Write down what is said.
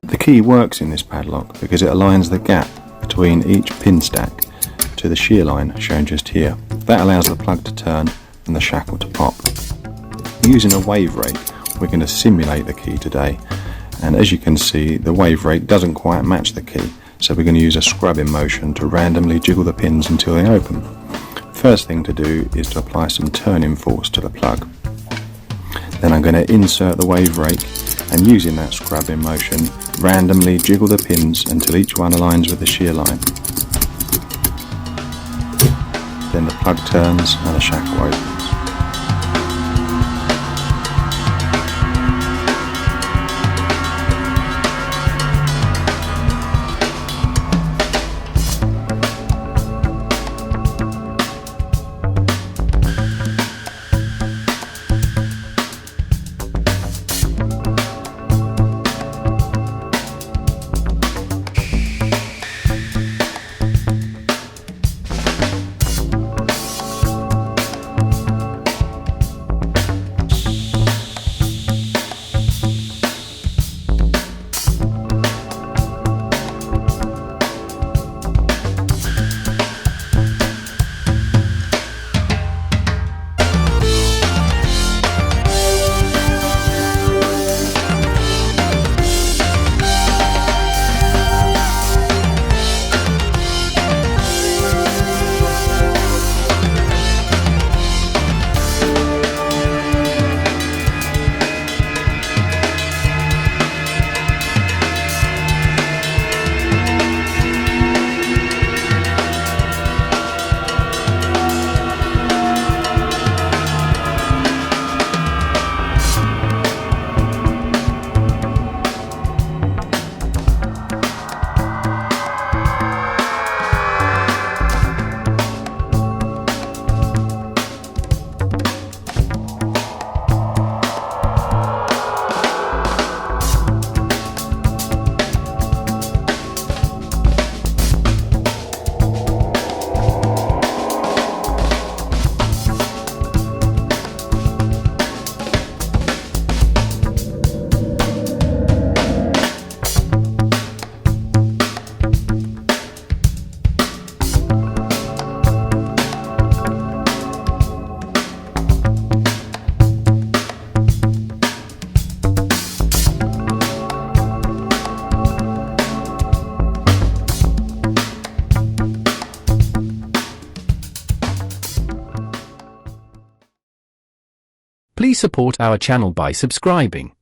The key works in this padlock because it aligns the gap between each pin stack to the shear line shown just here. That allows the plug to turn and the shackle to pop. Using a wave rake, we're going to simulate the key today, and as you can see, the wave rake doesn't quite match the key, so we're going to use a scrubbing motion to randomly jiggle the pins until they open. First thing to do is to apply some turning force to the plug. Then I'm going to insert the wave rake and, using that scrubbing motion, randomly jiggle the pins until each one aligns with the shear line. Then the plug turns and the shackle opens. Please support our channel by subscribing.